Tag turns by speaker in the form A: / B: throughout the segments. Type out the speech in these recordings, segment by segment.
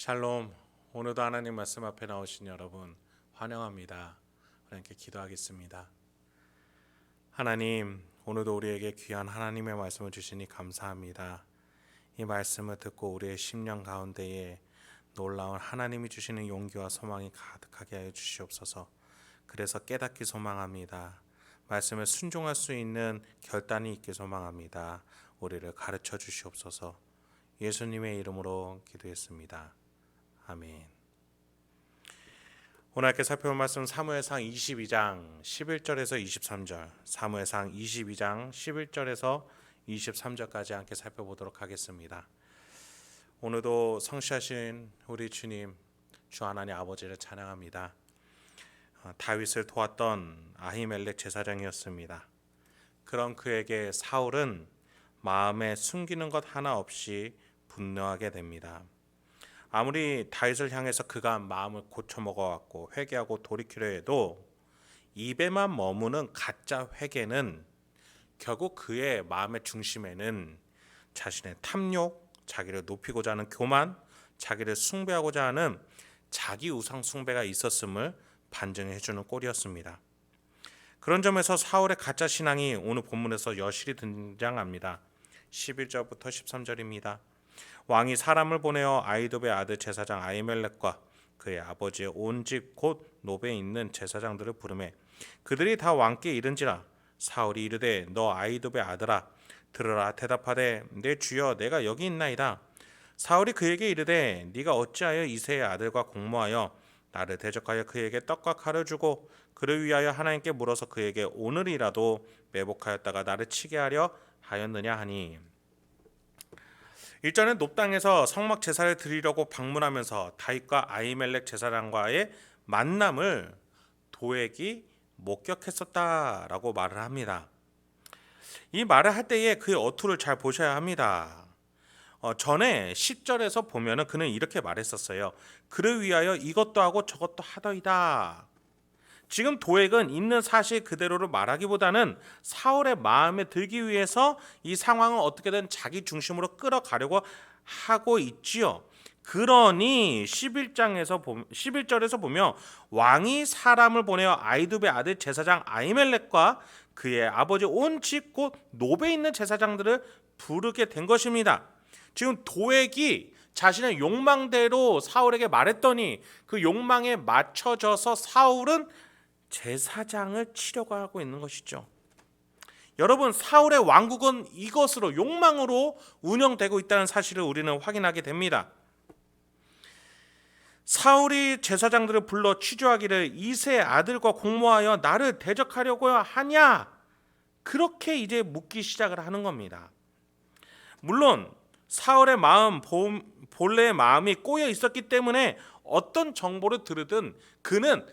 A: 샬롬. 오늘도 하나님 말씀 앞에 나오신 여러분 환영합니다. 하나님께 기도하겠습니다. 하나님, 오늘도 우리에게 귀한 하나님의 말씀을 주시니 감사합니다. 이 말씀을 듣고 우리의 심령 가운데에 놀라운 하나님이 주시는 용기와 소망이 가득하게 하여 주시옵소서. 그래서 깨닫기 소망합니다. 말씀에 순종할 수 있는 결단이 있기 소망합니다. 우리를 가르쳐 주시옵소서. 예수님의 이름으로 기도했습니다. 아멘. 오늘 함께 살펴볼 말씀 사무엘상 22장 11절에서 23절, 사무엘상 22장 11절에서 23절까지 함께 살펴보도록 하겠습니다. 오늘도 성실하신 우리 주님, 주 하나님 아버지를 찬양합니다. 다윗을 도왔던 아히멜렉 제사장이었습니다. 그런 그에게 사울은 마음에 숨기는 것 하나 없이 분노하게 됩니다. 아무리 다윗을 향해서 그가 마음을 고쳐먹어왔고 회개하고 돌이키려 해도 입에만 머무는 가짜 회개는 결국 그의 마음의 중심에는 자신의 탐욕, 자기를 높이고자 하는 교만, 자기를 숭배하고자 하는 자기 우상 숭배가 있었음을 반증해주는 꼴이었습니다. 그런 점에서 사울의 가짜 신앙이 오늘 본문에서 여실히 등장합니다. 11절부터 13절입니다. 왕이 사람을 보내어 아히도베 아들 제사장 아히멜렉과 그의 아버지의 온 집 곧 노베에 있는 제사장들을 부르매 그들이 다 왕께 이른지라. 사울이 이르되 너 아히도베 아들아 들으라. 대답하되 내 주여 내가 여기 있나이다. 사울이 그에게 이르되 네가 어찌하여 이새의 아들과 공모하여 나를 대적하여 그에게 떡과 칼을 주고 그를 위하여 하나님께 물어서 그에게 오늘이라도 매복하였다가 나를 치게 하려 하였느냐 하니. 일전에 높당에서 성막 제사를 드리려고 방문하면서 다윗과 아히멜렉 제사장과의 만남을 도액이 목격했었다라고 말을 합니다. 이 말을 할 때에 그의 어투를 잘 보셔야 합니다. 전에 10절에서 보면은 그는 이렇게 말했었어요. 그를 위하여 이것도 하고 저것도 하더이다. 지금 도액은 있는 사실 그대로를 말하기보다는 사울의 마음에 들기 위해서 이 상황을 어떻게든 자기 중심으로 끌어가려고 하고 있지요. 그러니 11절에서 보면 왕이 사람을 보내어 아히두베 아들 제사장 아히멜렉과 그의 아버지 온 집 곧 노베에 있는 제사장들을 부르게 된 것입니다. 지금 도액이 자신의 욕망대로 사울에게 말했더니 그 욕망에 맞춰져서 사울은 제사장을 치려고 하고 있는 것이죠. 여러분, 사울의 왕국은 이것으로 욕망으로 운영되고 있다는 사실을 우리는 확인하게 됩니다. 사울이 제사장들을 불러 취조하기를 이새의 아들과 공모하여 나를 대적하려고 하냐? 그렇게 이제 묻기 시작을 하는 겁니다. 물론 사울의 마음, 본래의 마음이 꼬여 있었기 때문에 어떤 정보를 들으든 그는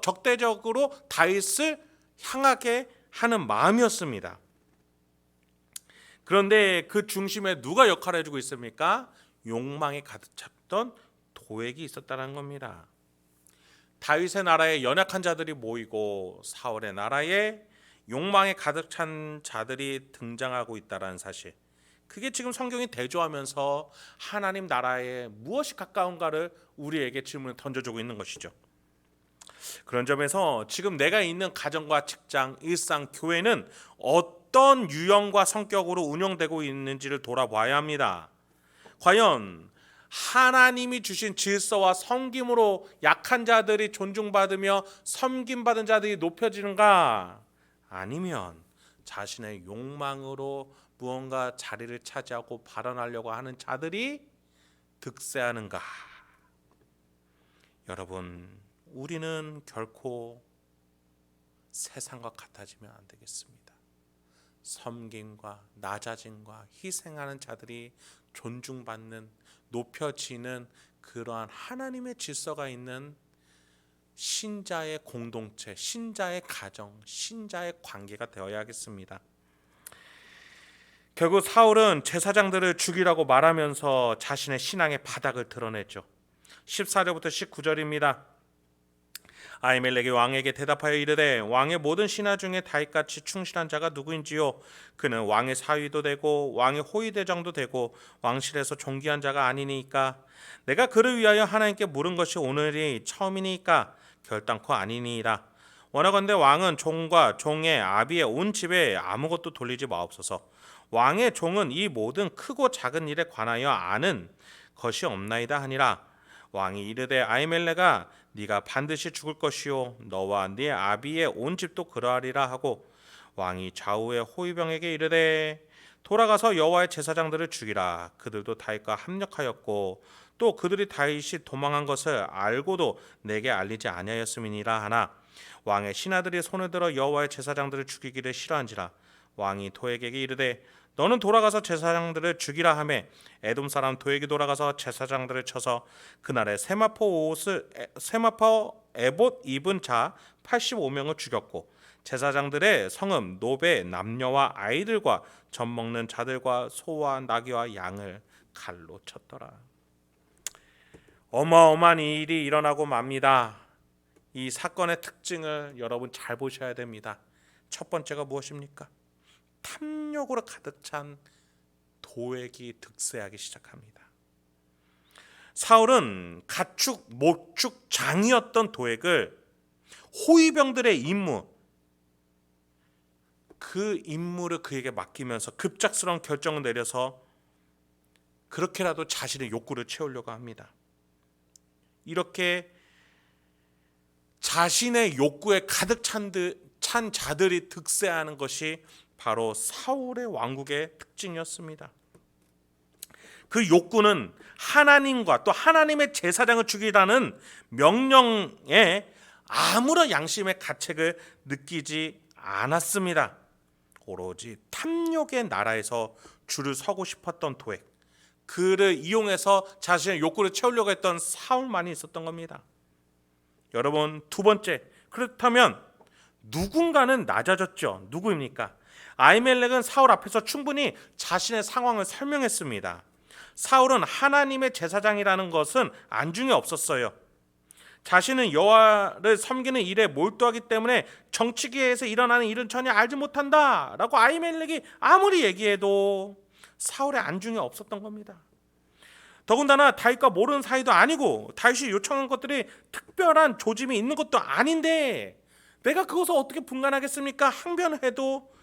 A: 적대적으로 다윗을 향하게 하는 마음이었습니다. 그런데 그 중심에 누가 역할을 해주고 있습니까? 욕망에 가득 찼던 도액이 있었다는 겁니다. 다윗의 나라에 연약한 자들이 모이고 사울의 나라에 욕망에 가득 찬 자들이 등장하고 있다는 사실, 그게 지금 성경이 대조하면서 하나님 나라에 무엇이 가까운가를 우리에게 질문을 던져주고 있는 것이죠. 그런 점에서 지금 내가 있는 가정과 직장, 일상, 교회는 어떤 유형과 성격으로 운영되고 있는지를 돌아봐야 합니다. 과연 하나님이 주신 질서와 섬김으로 약한 자들이 존중받으며 섬김받은 자들이 높여지는가? 아니면 자신의 욕망으로 무언가 자리를 차지하고 발언하려고 하는 자들이 득세하는가? 여러분, 우리는 결코 세상과 같아지면 안 되겠습니다. 섬김과 낮아짐과 희생하는 자들이 존중받는, 높여지는 그러한 하나님의 질서가 있는 신자의 공동체, 신자의 가정, 신자의 관계가 되어야겠습니다. 결국 사울은 제사장들을 죽이라고 말하면서 자신의 신앙의 바닥을 드러냈죠. 14절부터 19절입니다. 아히멜렉이 왕에게 대답하여 이르되 왕의 모든 신하 중에 다윗같이 충실한 자가 누구인지요? 그는 왕의 사위도 되고 왕의 호위대장도 되고 왕실에서 존귀한 자가 아니니까. 내가 그를 위하여 하나님께 물은 것이 오늘이 처음이니까 결단코 아니니이다. 원하건대 왕은 종과 종의 아비의 온 집에 아무것도 돌리지 마옵소서. 왕의 종은 이 모든 크고 작은 일에 관하여 아는 것이 없나이다 하니라. 왕이 이르되 아히멜렉아 네가 반드시 죽을 것이요 너와 네 아비의 온 집도 그러하리라 하고 왕이 좌우의 호위병에게 이르되 돌아가서 여호와의 제사장들을 죽이라. 그들도 다윗과 합력하였고 또 그들이 다윗이 도망한 것을 알고도 내게 알리지 아니하였음이니라 하나 왕의 신하들이 손을 들어 여호와의 제사장들을 죽이기를 싫어한지라. 왕이 도에게 이르되 너는 돌아가서 제사장들을 죽이라 하매 에돔 사람 도에게 돌아가서 제사장들을 쳐서 그날에 세마포 에봇 입은 자 85명을 죽였고 제사장들의 성읍 노베 남녀와 아이들과 젖 먹는 자들과 소와 나귀와 양을 칼로 쳤더라. 어마어마한 일이 일어나고 맙니다. 이 사건의 특징을 여러분 잘 보셔야 됩니다. 첫 번째가 무엇입니까? 탐욕으로 가득 찬 도액이 득세하기 시작합니다. 사울은 가축, 목축 장이었던 도액을 호위병들의 임무, 그 임무를 그에게 맡기면서 급작스러운 결정을 내려서 그렇게라도 자신의 욕구를 채우려고 합니다. 이렇게 자신의 욕구에 가득 찬 자들이 득세하는 것이 바로 사울의 왕국의 특징이었습니다. 그 욕구는 하나님과 또 하나님의 제사장을 죽이라는 명령에 아무런 양심의 가책을 느끼지 않았습니다. 오로지 탐욕의 나라에서 줄을 서고 싶었던 도액, 그를 이용해서 자신의 욕구를 채우려고 했던 사울만이 있었던 겁니다. 여러분, 두 번째, 그렇다면 누군가는 낮아졌죠. 누구입니까? 아히멜렉은 사울 앞에서 충분히 자신의 상황을 설명했습니다. 사울은 하나님의 제사장이라는 것은 안중에 없었어요. 자신은 여호와를 섬기는 일에 몰두하기 때문에 정치계에서 일어나는 일은 전혀 알지 못한다 라고 아히멜렉이 아무리 얘기해도 사울의 안중에 없었던 겁니다. 더군다나 다윗과 모르는 사이도 아니고 다윗이 요청한 것들이 특별한 조짐이 있는 것도 아닌데 내가 그것을 어떻게 분간하겠습니까? 항변해도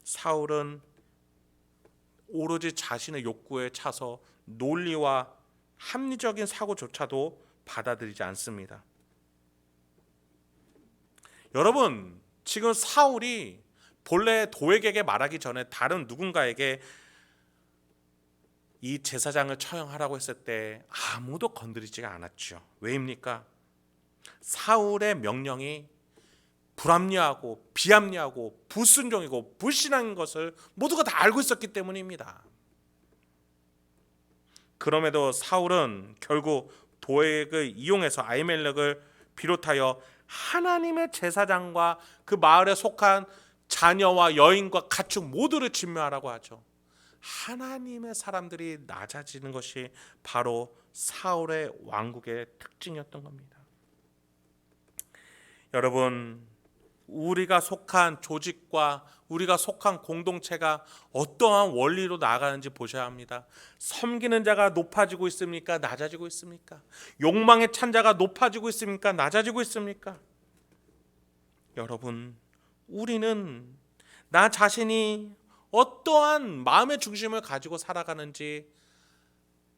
A: 사울은 오로지 자신의 욕구에 차서 논리와 합리적인 사고조차도 받아들이지 않습니다. 여러분, 지금 사울이 본래 도액에게 말하기 전에 다른 누군가에게 이 제사장을 처형하라고 했을 때 아무도 건드리지가 않았죠. 왜입니까? 사울의 명령이 불합리하고 비합리하고 불순종이고 불신앙인 것을 모두가 다 알고 있었기 때문입니다. 그럼에도 사울은 결국 도액을 이용해서 아히멜렉을 비롯하여 하나님의 제사장과 그 마을에 속한 자녀와 여인과 가축 모두를 진멸하라고 하죠. 하나님의 사람들이 낮아지는 것이 바로 사울의 왕국의 특징이었던 겁니다. 여러분, 우리가 속한 조직과 우리가 속한 공동체가 어떠한 원리로 나아가는지 보셔야 합니다. 섬기는 자가 높아지고 있습니까? 낮아지고 있습니까? 욕망에 찬 자가 높아지고 있습니까? 낮아지고 있습니까? 여러분, 우리는 나 자신이 어떠한 마음의 중심을 가지고 살아가는지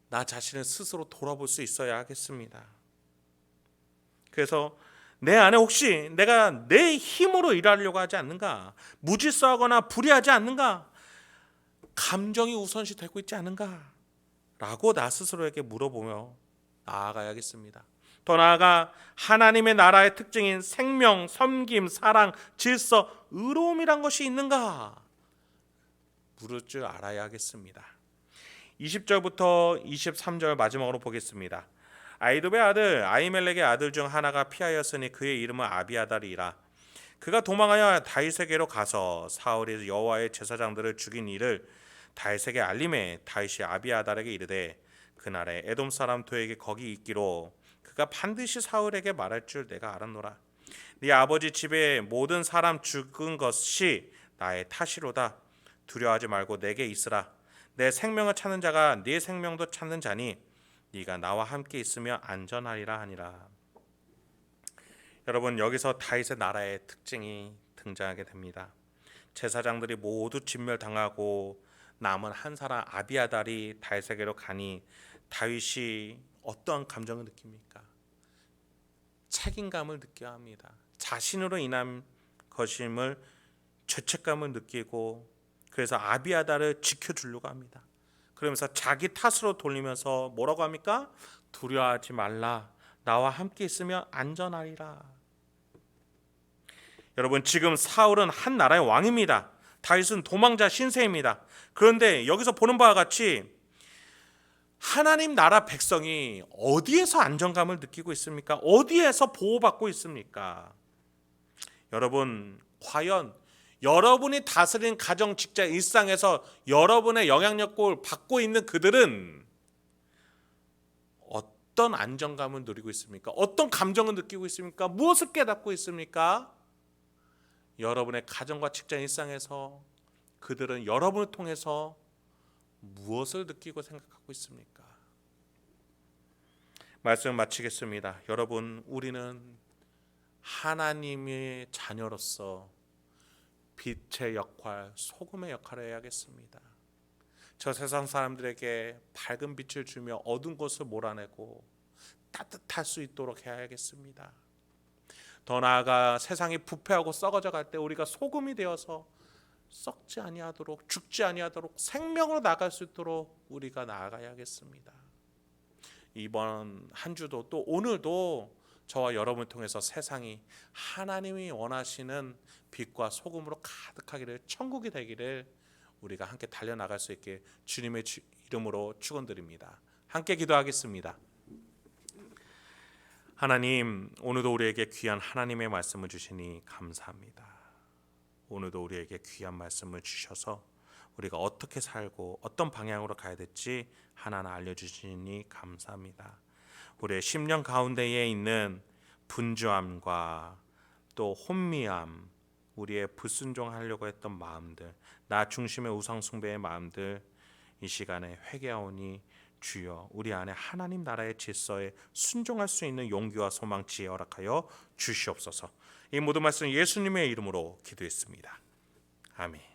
A: 나 자신을 스스로 돌아볼 수 있어야 하겠습니다. 그래서 내 안에 혹시 내가 내 힘으로 일하려고 하지 않는가? 무질서하거나 불의하지 않는가? 감정이 우선시 되고 있지 않은가? 라고 나 스스로에게 물어보며 나아가야겠습니다. 더 나아가 하나님의 나라의 특징인 생명, 섬김, 사랑, 질서, 의로움이란 것이 있는가? 물을 줄 알아야 하겠습니다. 20절부터 23절 마지막으로 보겠습니다. 아히도베의 아들 아히멜렉의 아들 중 하나가 피하였으니 그의 이름은 아비아달이라. 그가 도망하여 다윗에게로 가서 사울이 여호와의 제사장들을 죽인 일을 다윗에게 알림해 다윗이 아비아달에게 이르되 그날에 에돔 사람 도에게 거기 있기로 그가 반드시 사울에게 말할 줄 내가 알았노라. 네 아버지 집에 모든 사람 죽은 것이 나의 탓이로다. 두려워하지 말고 내게 있으라. 내 생명을 찾는 자가 네 생명도 찾는 자니 네가 나와 함께 있으며 안전하리라 하니라. 여러분, 여기서 다윗의 나라의 특징이 등장하게 됩니다. 제사장들이 모두 진멸당하고 남은 한 사람 아비아달이 다윗에게로 가니 다윗이 어떠한 감정을 느낍니까? 책임감을 느껴야 합니다. 자신으로 인한 것임을 죄책감을 느끼고, 그래서 아비아달을 지켜주려고 합니다. 그러면서 자기 탓으로 돌리면서 뭐라고 합니까? 두려워하지 말라. 나와 함께 있으면 안전하리라. 여러분, 지금 사울은 한 나라의 왕입니다. 다윗은 도망자 신세입니다. 그런데 여기서 보는 바와 같이 하나님 나라 백성이 어디에서 안정감을 느끼고 있습니까? 어디에서 보호받고 있습니까? 여러분, 과연 여러분이 다스린 가정, 직장, 일상에서 여러분의 영향력을 받고 있는 그들은 어떤 안정감을 누리고 있습니까? 어떤 감정을 느끼고 있습니까? 무엇을 깨닫고 있습니까? 여러분의 가정과 직장, 일상에서 그들은 여러분을 통해서 무엇을 느끼고 생각하고 있습니까? 말씀 마치겠습니다. 여러분, 우리는 하나님의 자녀로서 빛의 역할, 소금의 역할을 해야겠습니다. 저 세상 사람들에게 밝은 빛을 주며 어두운 곳을 몰아내고 따뜻할 수 있도록 해야겠습니다. 더 나아가 세상이 부패하고 썩어져 갈 때 우리가 소금이 되어서 썩지 아니하도록, 죽지 아니하도록 생명으로 나갈 수 있도록 우리가 나아가야겠습니다. 이번 한 주도 또 오늘도 저와 여러분을 통해서 세상이 하나님이 원하시는 빛과 소금으로 가득하기를, 천국이 되기를 우리가 함께 달려나갈 수 있게 주님의 이름으로 축원드립니다. 함께 기도하겠습니다. 하나님, 오늘도 우리에게 귀한 하나님의 말씀을 주시니 감사합니다. 오늘도 우리에게 귀한 말씀을 주셔서 우리가 어떻게 살고 어떤 방향으로 가야 될지 하나하나 알려주시니 감사합니다. 우리의 심령 가운데에 있는 분주함과 또 혼미함, 우리의 불순종하려고 했던 마음들, 나 중심의 우상숭배의 마음들, 이 시간에 회개하오니 주여 우리 안에 하나님 나라의 질서에 순종할 수 있는 용기와 소망, 지혜 허락하여 주시옵소서. 이 모든 말씀 예수님의 이름으로 기도했습니다. 아멘.